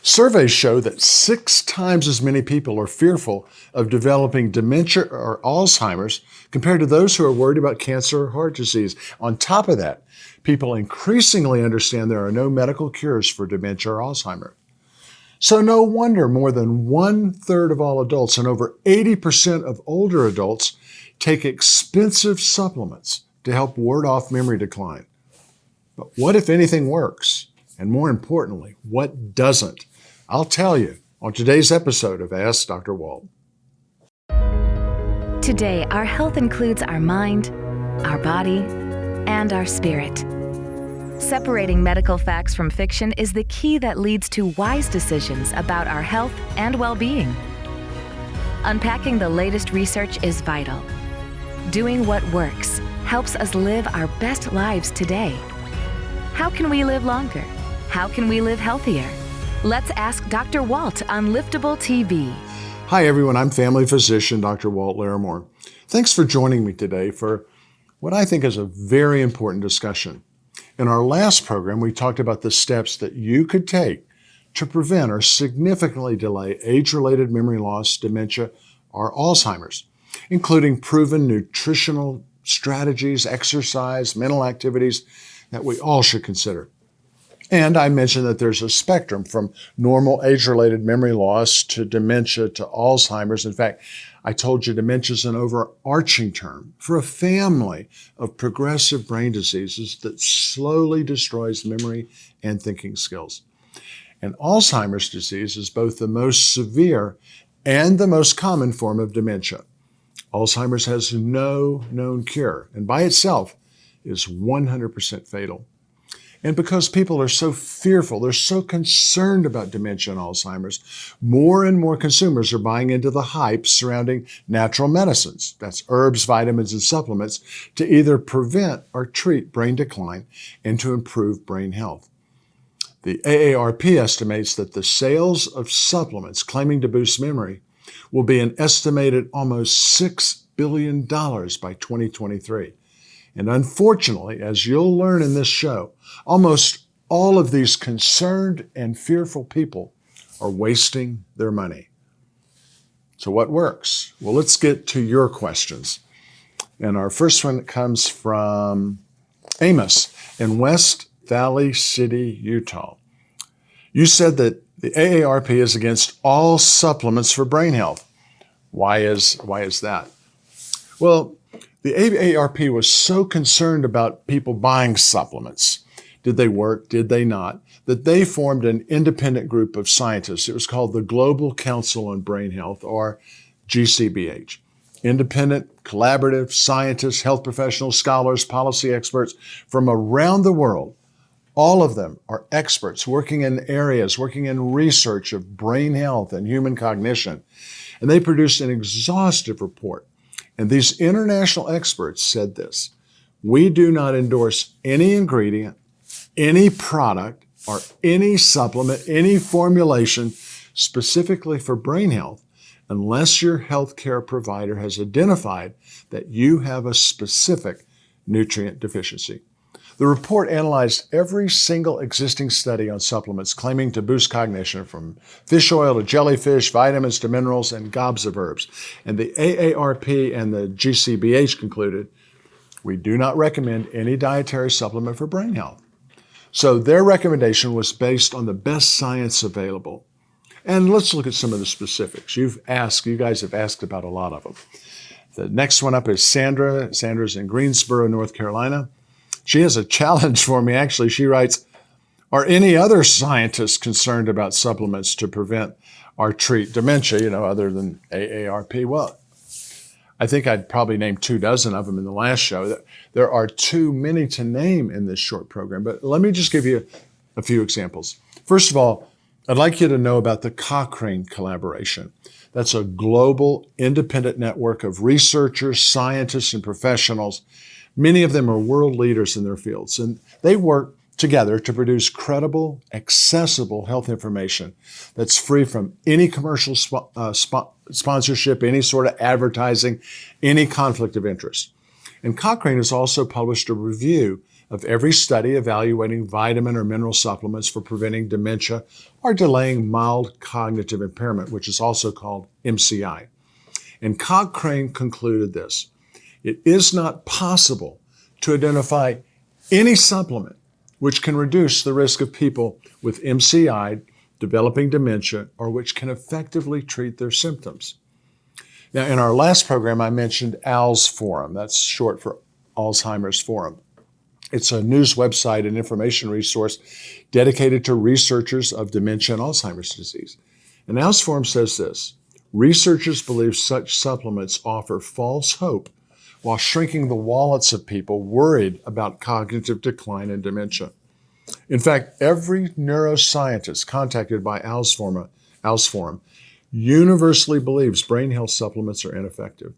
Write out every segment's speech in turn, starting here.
Surveys show that 6 times as many people are fearful of developing dementia or Alzheimer's compared to those who are worried about cancer or heart disease. On top of that, people increasingly understand there are no medical cures for dementia or Alzheimer. So no wonder more than 1/3 of all adults and over 80% of older adults take expensive supplements to help ward off memory decline. But what, if anything, works? And more importantly, what doesn't? I'll tell you on today's episode of Ask Dr. Walt. Today, our health includes our mind, our body, and our spirit. Separating medical facts from fiction is the key that leads to wise decisions about our health and well-being. Unpacking the latest research is vital. Doing what works helps us live our best lives today. How can we live longer? How can we live healthier? Let's ask Dr. Walt on Liftable TV. Hi everyone, I'm family physician Dr. Walt Larimore. Thanks for joining me today for what I think is a very important discussion. In our last program, we talked about the steps that you could take to prevent or significantly delay age-related memory loss, dementia, or Alzheimer's, including proven nutritional strategies, exercise, mental activities that we all should consider. And I mentioned that there's a spectrum from normal age-related memory loss to dementia to Alzheimer's. In fact, I told you dementia is an overarching term for a family of progressive brain diseases that slowly destroys memory and thinking skills. And Alzheimer's disease is both the most severe and the most common form of dementia. Alzheimer's has no known cure, and by itself is 100% fatal. And because people are so fearful, they're so concerned about dementia and Alzheimer's, more and more consumers are buying into the hype surrounding natural medicines, that's herbs, vitamins, and supplements, to either prevent or treat brain decline and to improve brain health. The AARP estimates that the sales of supplements claiming to boost memory will be an estimated almost $6 billion by 2023. And unfortunately, as you'll learn in this show, almost all of these concerned and fearful people are wasting their money. So what works? Well, let's get to your questions. And our first one comes from Amos in West Valley City, Utah. You said that the AARP is against all supplements for brain health. Why is that? Well, the AARP was so concerned about people buying supplements. Did they work? Did they not? That they formed an independent group of scientists. It was called the Global Council on Brain Health, or GCBH. Independent, collaborative scientists, health professionals, scholars, policy experts from around the world. All of them are experts working in research of brain health and human cognition. And they produced an exhaustive report. And these international experts said this: we do not endorse any ingredient, any product, or any supplement, any formulation specifically for brain health unless your healthcare provider has identified that you have a specific nutrient deficiency. The report analyzed every single existing study on supplements claiming to boost cognition, from fish oil to jellyfish, vitamins to minerals, and gobs of herbs. And the AARP and the GCBH concluded, we do not recommend any dietary supplement for brain health. So their recommendation was based on the best science available. And let's look at some of the specifics. You guys have asked about a lot of them. The next one up is Sandra. Sandra's in Greensboro, North Carolina. She has a challenge for me, actually. She writes, are any other scientists concerned about supplements to prevent or treat dementia, other than AARP? Well, I think I'd probably name 24 of them in the last show. There are too many to name in this short program, but let me just give you a few examples. First of all, I'd like you to know about the Cochrane collaboration. That's a global independent network of researchers, scientists, and professionals. Many of them are world leaders in their fields, and they work together to produce credible, accessible health information that's free from any commercial sponsorship, any sort of advertising, any conflict of interest. And Cochrane has also published a review of every study evaluating vitamin or mineral supplements for preventing dementia or delaying mild cognitive impairment, which is also called MCI. And Cochrane concluded this: it is not possible to identify any supplement which can reduce the risk of people with MCI developing dementia or which can effectively treat their symptoms. Now, in our last program, I mentioned ALS Forum. That's short for Alzheimer's Forum. It's a news website and information resource dedicated to researchers of dementia and Alzheimer's disease. And ALS Forum says this: researchers believe such supplements offer false hope while shrinking the wallets of people worried about cognitive decline and dementia. In fact, every neuroscientist contacted by ALS Forum universally believes brain health supplements are ineffective.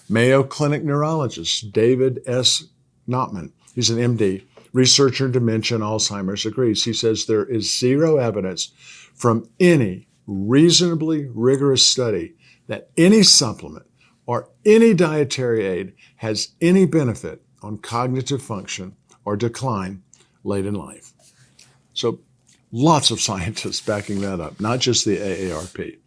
Mayo Clinic neurologist David S. Notman, he's an MD, researcher in dementia and Alzheimer's, agrees. He says there is zero evidence from any reasonably rigorous study that any supplement or any dietary aid has any benefit on cognitive function or decline late in life. So lots of scientists backing that up, not just the AARP.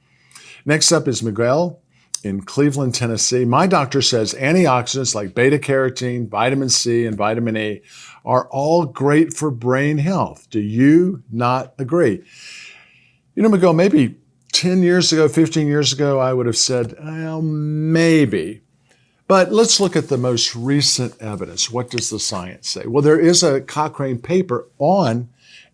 Next up is Miguel in Cleveland, Tennessee. My doctor says antioxidants like beta-carotene, vitamin C, and vitamin E are all great for brain health. Do you not agree? You know, Miguel, maybe 10 years ago, 15 years ago, I would have said, well, maybe. But let's look at the most recent evidence. What does the science say? Well, there is a Cochrane paper on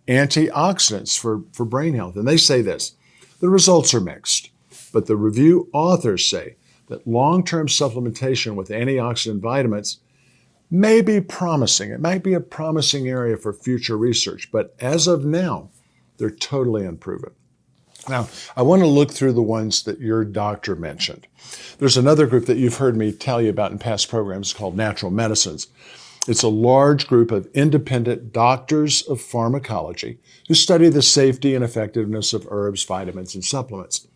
antioxidants for brain health, and they say this: the results are mixed, but the review authors say that long-term supplementation with antioxidant vitamins may be promising. It might be a promising area for future research, but as of now, they're totally unproven. Now, I want to look through the ones that your doctor mentioned. There's another group that you've heard me tell you about in past programs called Natural Medicines. It's a large group of independent doctors of pharmacology who study the safety and effectiveness of herbs, vitamins, and supplements.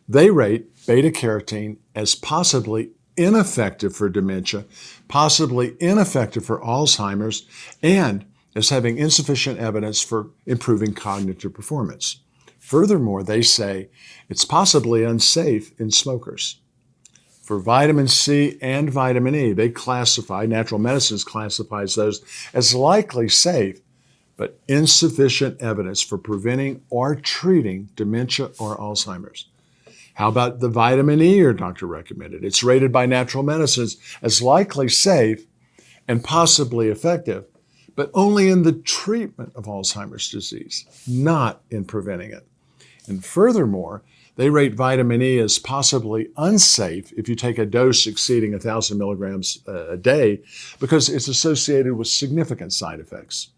They rate beta-carotene as possibly ineffective for dementia, possibly ineffective for Alzheimer's, and as having insufficient evidence for improving cognitive performance. Furthermore, they say it's possibly unsafe in smokers. For vitamin C and vitamin E, Natural Medicines classifies those as likely safe, but insufficient evidence for preventing or treating dementia or Alzheimer's. How about the vitamin E your doctor recommended? It's rated by Natural Medicines as likely safe and possibly effective, but only in the treatment of Alzheimer's disease, not in preventing it. And furthermore, they rate vitamin E as possibly unsafe if you take a dose exceeding 1,000 milligrams a day because it's associated with significant side effects.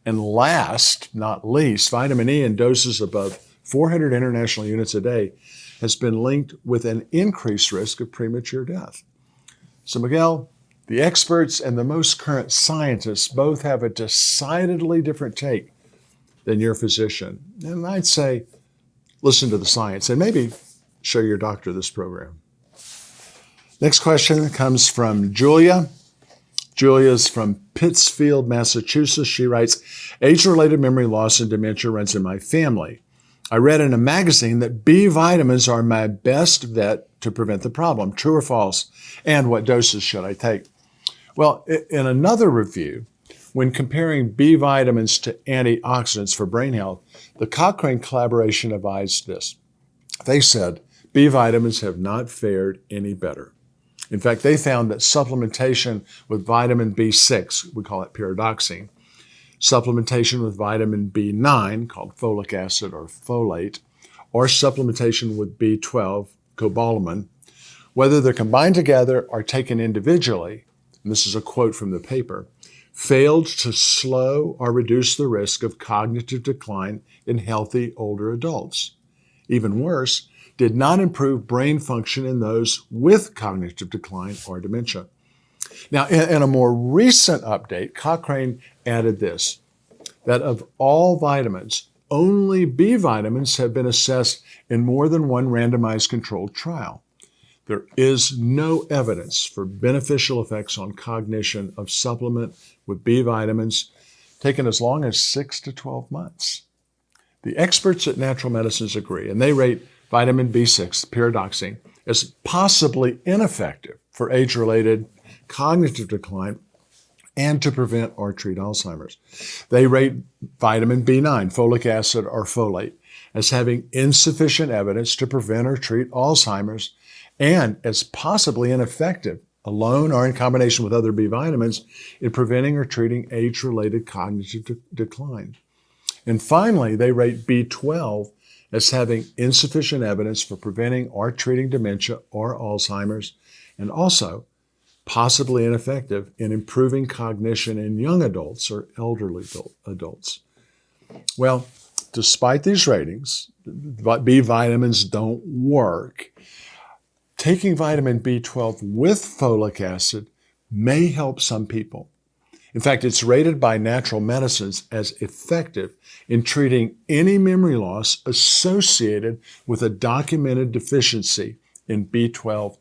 And last, not least, vitamin E in doses above 400 international units a day has been linked with an increased risk of premature death. So Miguel, the experts and the most current scientists both have a decidedly different take than your physician. And I'd say, listen to the science and maybe show your doctor this program. Next question comes from Julia. Julia's from Pittsfield, Massachusetts. She writes, age-related memory loss and dementia runs in my family. I read in a magazine that B vitamins are my best vet to prevent the problem. True or false? And what doses should I take? Well, in another review, when comparing B vitamins to antioxidants for brain health, the Cochrane collaboration advised this. They said B vitamins have not fared any better. In fact, they found that supplementation with vitamin B6, we call it pyridoxine, supplementation with vitamin B9, called folic acid or folate, or supplementation with B12, cobalamin, whether they're combined together or taken individually, and this is a quote from the paper, failed to slow or reduce the risk of cognitive decline in healthy older adults. Even worse, did not improve brain function in those with cognitive decline or dementia. Now, in a more recent update, Cochrane added this, that of all vitamins, only B vitamins have been assessed in more than one randomized controlled trial. There is no evidence for beneficial effects on cognition of supplement with B vitamins taken as long as 6 to 12 months. The experts at Natural Medicines agree, and they rate vitamin B6, pyridoxine, as possibly ineffective for age-related cognitive decline and to prevent or treat Alzheimer's. They rate vitamin B9, folic acid, or folate as having insufficient evidence to prevent or treat Alzheimer's and as possibly ineffective, alone or in combination with other B vitamins, in preventing or treating age-related cognitive decline. And finally, they rate B12 as having insufficient evidence for preventing or treating dementia or Alzheimer's, and also possibly ineffective in improving cognition in young adults or elderly adults. Well, despite these ratings, B vitamins don't work. Taking vitamin B12 with folic acid may help some people. In fact, it's rated by Natural Medicines as effective in treating any memory loss associated with a documented deficiency in B12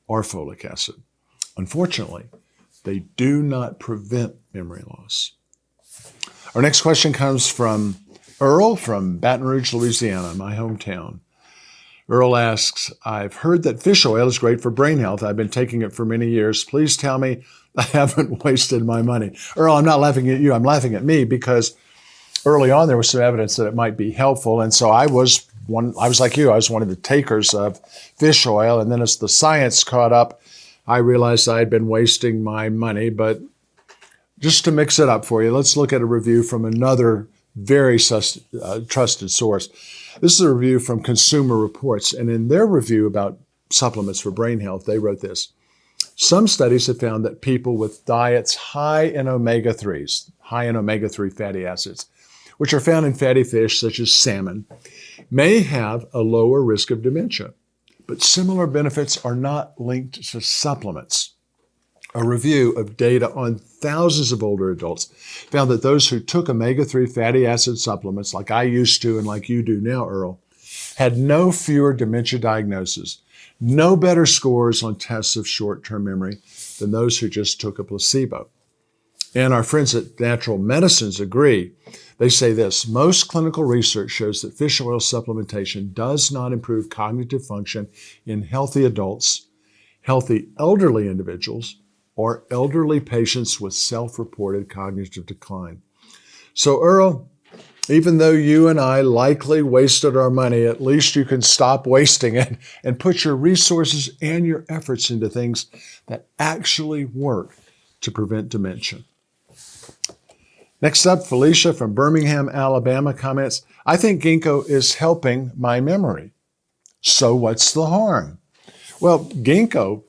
or folic acid. Unfortunately, they do not prevent memory loss. Our next question comes from Earl from Baton Rouge, Louisiana, my hometown. Earl asks, I've heard that fish oil is great for brain health. I've been taking it for many years. Please tell me I haven't wasted my money. Earl, I'm not laughing at you. I'm laughing at me because early on there was some evidence that it might be helpful. And so I was like you. I was one of the takers of fish oil. And then as the science caught up, I realized I had been wasting my money. But just to mix it up for you, let's look at a review from another very trusted source. This is a review from Consumer Reports, and in their review about supplements for brain health, they wrote this. Some studies have found that people with diets high in omega-3s, high in omega-3 fatty acids, which are found in fatty fish such as salmon, may have a lower risk of dementia, but similar benefits are not linked to supplements. A review of data on thousands of older adults found that those who took omega-3 fatty acid supplements, like I used to and like you do now, Earl, had no fewer dementia diagnoses, no better scores on tests of short-term memory than those who just took a placebo. And our friends at Natural Medicines agree. They say this, most clinical research shows that fish oil supplementation does not improve cognitive function in healthy adults, healthy elderly individuals, or elderly patients with self-reported cognitive decline. So Earl, even though you and I likely wasted our money, at least you can stop wasting it and put your resources and your efforts into things that actually work to prevent dementia. Next up, Felicia from Birmingham, Alabama comments, I think ginkgo is helping my memory. So what's the harm? Well, ginkgo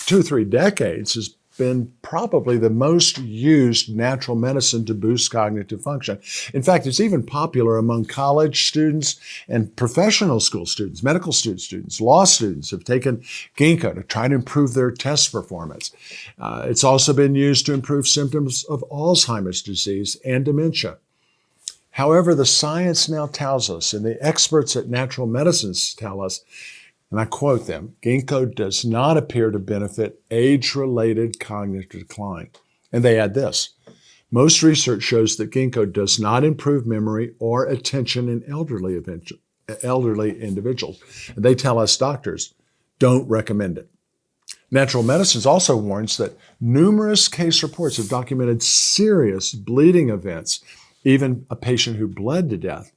2 or 3 decades has been probably the most used natural medicine to boost cognitive function. In fact, it's even popular among college students and professional school students, medical students, law students have taken ginkgo to try to improve their test performance. It's also been used to improve symptoms of Alzheimer's disease and dementia. However, the science now tells us, and the experts at Natural Medicines tell us, and I quote them, ginkgo does not appear to benefit age-related cognitive decline. And they add this, most research shows that ginkgo does not improve memory or attention in elderly individuals. And they tell us doctors, don't recommend it. Natural Medicines also warns that numerous case reports have documented serious bleeding events, even a patient who bled to death,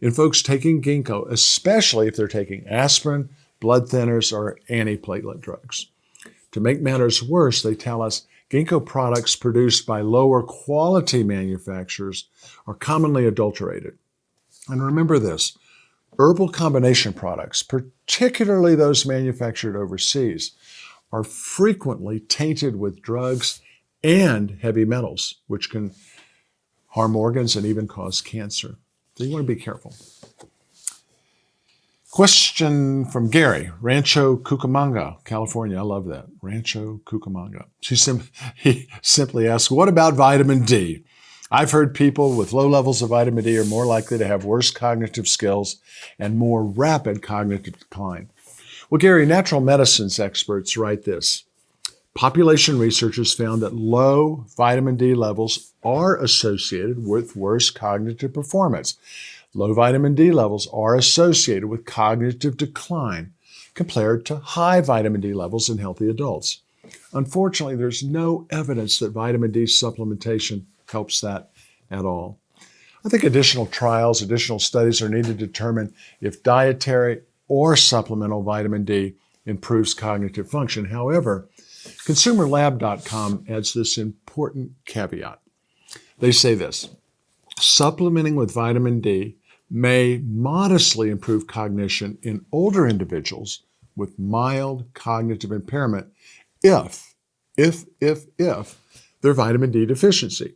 in folks taking ginkgo, especially if they're taking aspirin, blood thinners, or antiplatelet drugs. To make matters worse, they tell us ginkgo products produced by lower quality manufacturers are commonly adulterated. And remember this, herbal combination products, particularly those manufactured overseas, are frequently tainted with drugs and heavy metals, which can harm organs and even cause cancer. So you want to be careful. Question from Gary, Rancho Cucamonga, California. I love that. Rancho Cucamonga. He simply asks, what about vitamin D? I've heard people with low levels of vitamin D are more likely to have worse cognitive skills and more rapid cognitive decline. Well, Gary, natural medicines experts write this. Population researchers found that low vitamin D levels are associated with worse cognitive performance. Low vitamin D levels are associated with cognitive decline compared to high vitamin D levels in healthy adults. Unfortunately, there's no evidence that vitamin D supplementation helps that at all. I think additional trials, additional studies are needed to determine if dietary or supplemental vitamin D improves cognitive function. However, ConsumerLab.com adds this important caveat. They say this, supplementing with vitamin D may modestly improve cognition in older individuals with mild cognitive impairment if their vitamin D deficiency.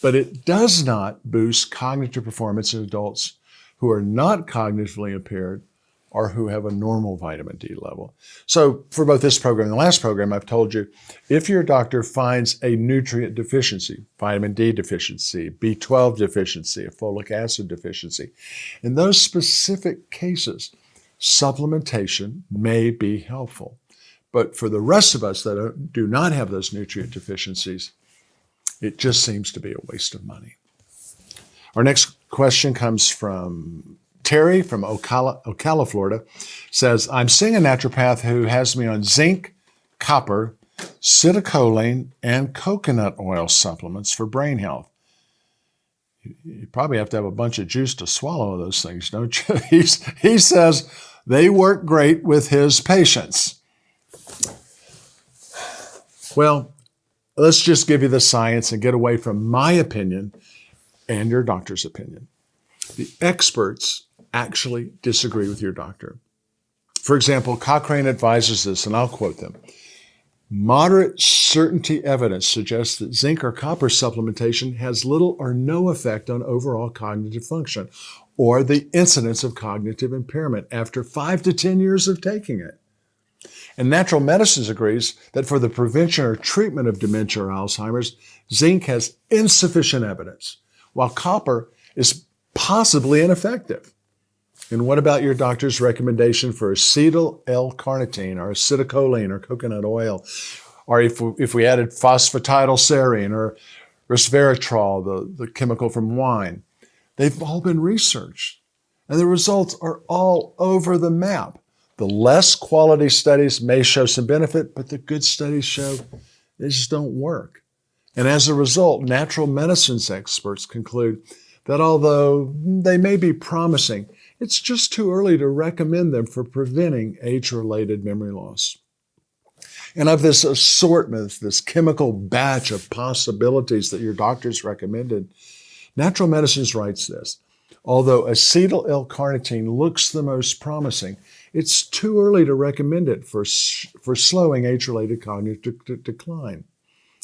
But it does not boost cognitive performance in adults who are not cognitively impaired or who have a normal vitamin D level. So for both this program and the last program, I've told you, if your doctor finds a nutrient deficiency, vitamin D deficiency, B12 deficiency, a folic acid deficiency, in those specific cases, supplementation may be helpful. But for the rest of us that do not have those nutrient deficiencies, it just seems to be a waste of money. Our next question comes from Terry from Ocala, Florida, says, I'm seeing a naturopath who has me on zinc, copper, citicoline, and coconut oil supplements for brain health. You probably have to have a bunch of juice to swallow those things, don't you? He says they work great with his patients. Well, let's just give you the science and get away from my opinion and your doctor's opinion. The experts actually disagree with your doctor. For example, Cochrane advises this, and I'll quote them. Moderate certainty evidence suggests that zinc or copper supplementation has little or no effect on overall cognitive function or the incidence of cognitive impairment after 5 to 10 years of taking it. And Natural Medicines agrees that for the prevention or treatment of dementia or Alzheimer's, zinc has insufficient evidence, while copper is possibly ineffective. And what about your doctor's recommendation for acetyl L-carnitine or acetylcholine or coconut oil? Or if we added phosphatidylserine or resveratrol, the chemical from wine? They've all been researched, and the results are all over the map. The less quality studies may show some benefit, but the good studies show they just don't work. And as a result, natural medicines experts conclude that although they may be promising, it's just too early to recommend them for preventing age-related memory loss. And of this assortment, this chemical batch of possibilities that your doctors recommended, Natural Medicines writes this. Although acetyl L-carnitine looks the most promising, it's too early to recommend it for slowing age-related cognitive decline.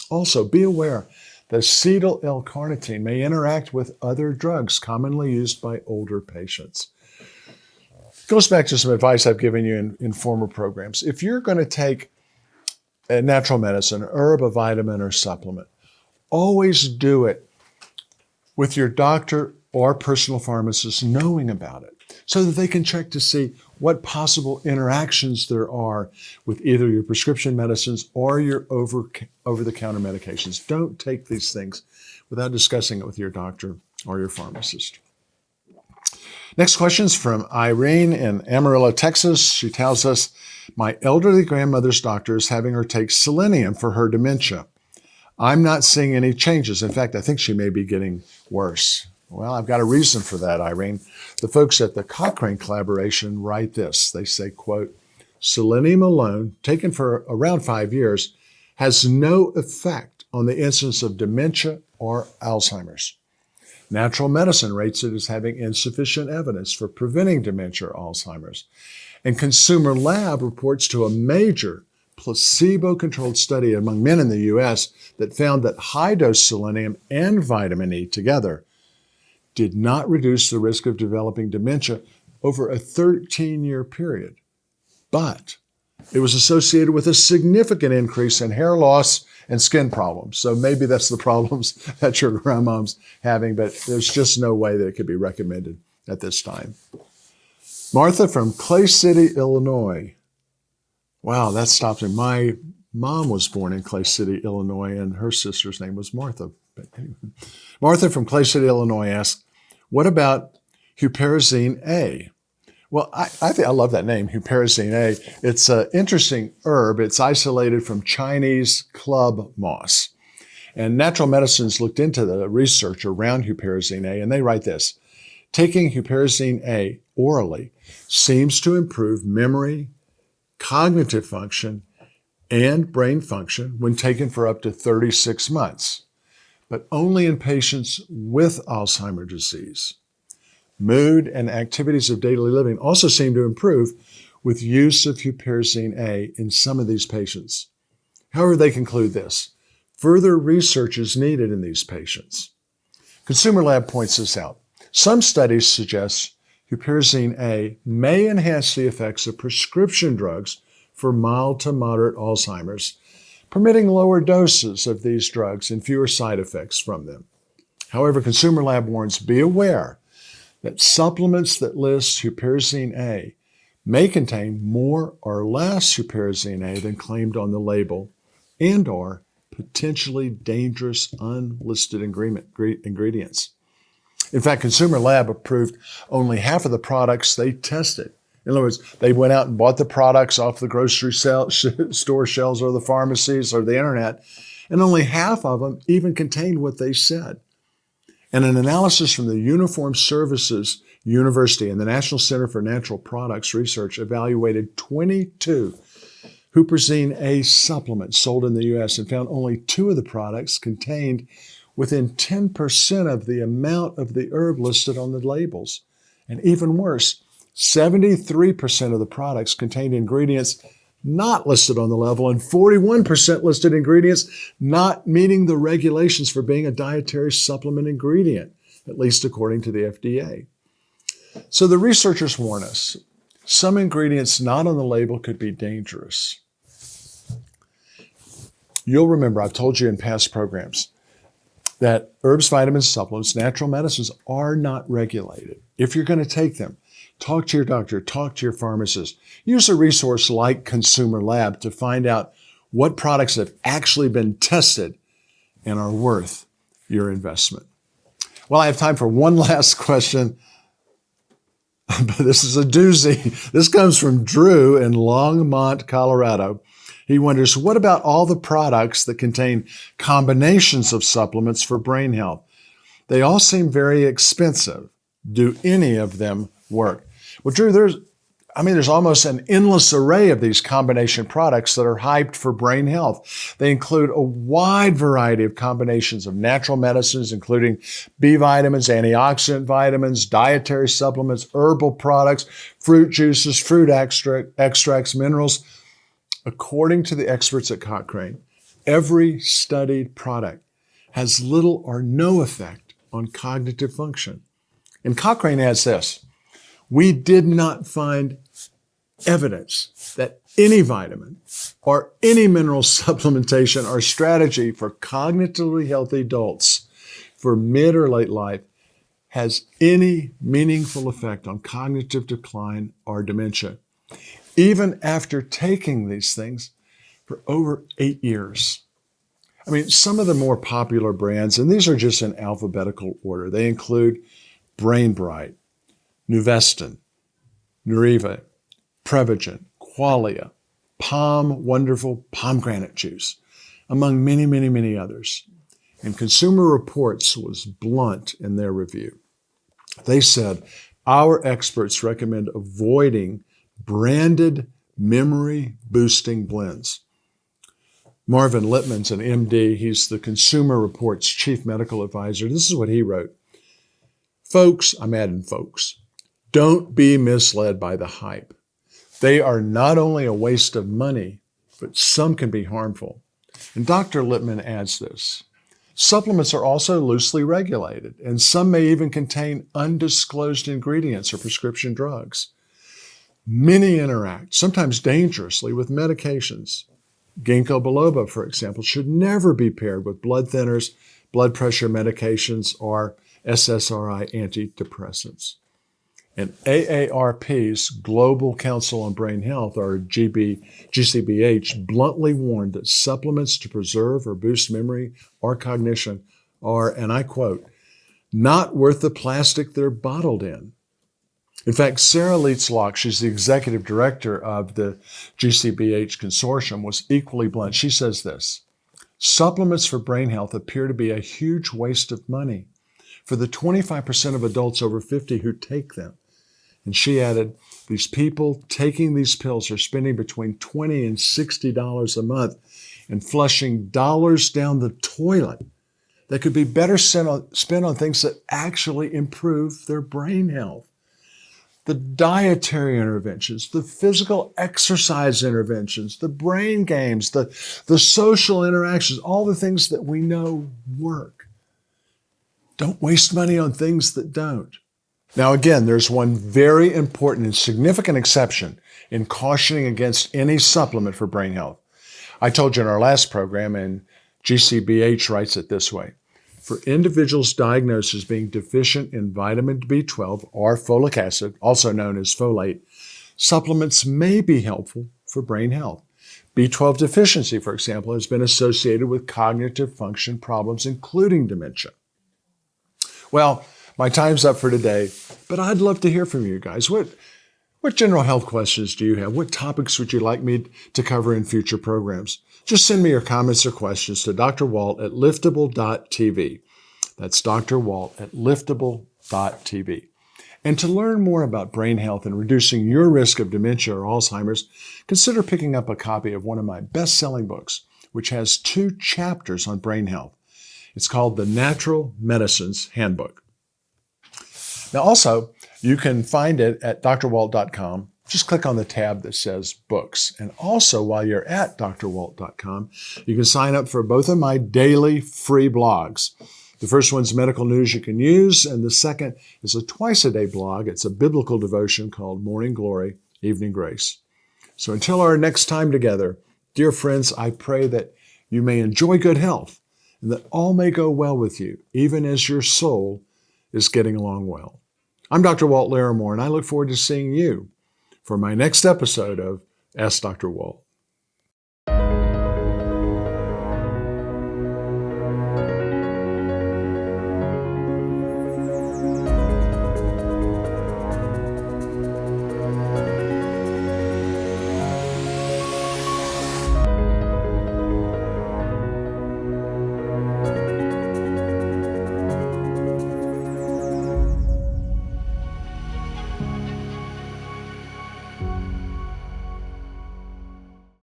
Also, be aware that acetyl L-carnitine may interact with other drugs commonly used by older patients. Goes back to some advice I've given you in former programs. If you're going to take a natural medicine, herb, a vitamin, or supplement, always do it with your doctor or personal pharmacist knowing about it so that they can check to see what possible interactions there are with either your prescription medicines or your over-the-counter medications. Don't take these things without discussing it with your doctor or your pharmacist. Next question is from Irene in Amarillo, Texas. She tells us, my elderly grandmother's doctor is having her take selenium for her dementia. I'm not seeing any changes. In fact, I think she may be getting worse. Well, I've got a reason for that, Irene. The folks at the Cochrane collaboration write this. They say, quote, selenium alone, taken for around 5 years, has no effect on the incidence of dementia or Alzheimer's. Natural medicine rates it as having insufficient evidence for preventing dementia or Alzheimer's. And Consumer Lab reports to a major placebo-controlled study among men in the U.S. that found that high-dose selenium and vitamin E together did not reduce the risk of developing dementia over a 13-year period. But it was associated with a significant increase in hair loss and skin problems. So maybe that's the problems that your grandmom's having, but there's just no way that it could be recommended at this time. Martha from Clay City, Illinois Wow, that stops me. My mom was born in Clay City, Illinois, and her sister's name was Martha. But anyway. Martha from Clay City, Illinois asks, what about huperzine A? Well, I think I love that name, huperzine A. It's an interesting herb. It's isolated from Chinese club moss. And natural medicines looked into the research around huperzine A, and they write this. Taking huperzine A orally seems to improve memory, cognitive function, and brain function when taken for up to 36 months, but only in patients with Alzheimer's disease. Mood and activities of daily living also seem to improve with use of huperzine A in some of these patients. However, they conclude this. Further research is needed in these patients. Consumer Lab points this out. Some studies suggest huperzine A may enhance the effects of prescription drugs for mild to moderate Alzheimer's, permitting lower doses of these drugs and fewer side effects from them. However, Consumer Lab warns, be aware that supplements that list huperzine A may contain more or less huperzine A than claimed on the label and are potentially dangerous unlisted ingredients. In fact, Consumer Lab approved only half of the products they tested. In other words, they went out and bought the products off the grocery store shelves or the pharmacies or the internet, and only half of them even contained what they said. And an analysis from the Uniformed Services University and the National Center for Natural Products Research evaluated 22 huperzine A supplements sold in the U.S. and found only 2 of the products contained within 10% of the amount of the herb listed on the labels. And even worse, 73% of the products contained ingredients not listed on the label and 41% listed ingredients not meeting the regulations for being a dietary supplement ingredient, at least according to the FDA. So the researchers warn us, some ingredients not on the label could be dangerous. You'll remember, I've told you in past programs, that herbs, vitamins, supplements, natural medicines are not regulated. If you're going to take them, talk to your doctor, talk to your pharmacist. Use a resource like Consumer Lab to find out what products have actually been tested and are worth your investment. Well, I have time for one last question, but this is a doozy. This comes from Drew in Longmont, Colorado. He wonders, what about all the products that contain combinations of supplements for brain health? They all seem very expensive. Do any of them work? Well, Drew, there's almost an endless array of these combination products that are hyped for brain health. They include a wide variety of combinations of natural medicines, including B vitamins, antioxidant vitamins, dietary supplements, herbal products, fruit juices, fruit extracts, minerals. According to the experts at Cochrane, every studied product has little or no effect on cognitive function. And Cochrane adds this, we did not find evidence that any vitamin or any mineral supplementation or strategy for cognitively healthy adults for mid or late life has any meaningful effect on cognitive decline or dementia, even after taking these things for over 8 years. I mean, some of the more popular brands, and these are just in alphabetical order, they include Brain Bright, Nuvestin, Nuriva, Prevagen, Qualia, Palm Wonderful Pomegranate Juice, among many, many, many others. And Consumer Reports was blunt in their review. They said, our experts recommend avoiding branded memory-boosting blends. Marvin Littman's an MD. He's the Consumer Reports chief medical advisor. This is what he wrote. Folks, I'm adding folks, don't be misled by the hype. They are not only a waste of money, but some can be harmful. And Dr. Littman adds this. Supplements are also loosely regulated, and some may even contain undisclosed ingredients or prescription drugs. Many interact, sometimes dangerously, with medications. Ginkgo biloba, for example, should never be paired with blood thinners, blood pressure medications, or SSRI antidepressants. And AARP's Global Council on Brain Health, or GCBH, bluntly warned that supplements to preserve or boost memory or cognition are, and I quote, not worth the plastic they're bottled in. In fact, Sarah Leitz-Locke, she's the executive director of the GCBH consortium, was equally blunt. She says this: supplements for brain health appear to be a huge waste of money for the 25% of adults over 50 who take them. And she added, these people taking these pills are spending between $20 and $60 a month and flushing dollars down the toilet that could be better spent on things that actually improve their brain health. The dietary interventions, the physical exercise interventions, the brain games, the social interactions, all the things that we know work. Don't waste money on things that don't. Now, again, there's one very important and significant exception in cautioning against any supplement for brain health. I told you in our last program, and GCBH writes it this way: for individuals diagnosed as being deficient in vitamin B12 or folic acid, also known as folate, supplements may be helpful for brain health. B12 deficiency, for example, has been associated with cognitive function problems, including dementia. Well, my time's up for today, but I'd love to hear from you guys. What general health questions do you have? What topics would you like me to cover in future programs? Just send me your comments or questions to Dr. Walt at liftable.tv. That's Dr. Walt at liftable.tv. And to learn more about brain health and reducing your risk of dementia or Alzheimer's, consider picking up a copy of one of my best-selling books, which has 2 chapters on brain health. It's called The Natural Medicines Handbook. Now, also, you can find it at drwalt.com. Just click on the tab that says Books. And also, while you're at drwalt.com, you can sign up for both of my daily free blogs. The first one's medical news you can use, and the second is a twice-a-day blog. It's a biblical devotion called Morning Glory, Evening Grace. So until our next time together, dear friends, I pray that you may enjoy good health and that all may go well with you, even as your soul is getting along well. I'm Dr. Walt Larimore, and I look forward to seeing you for my next episode of Ask Dr. Walt.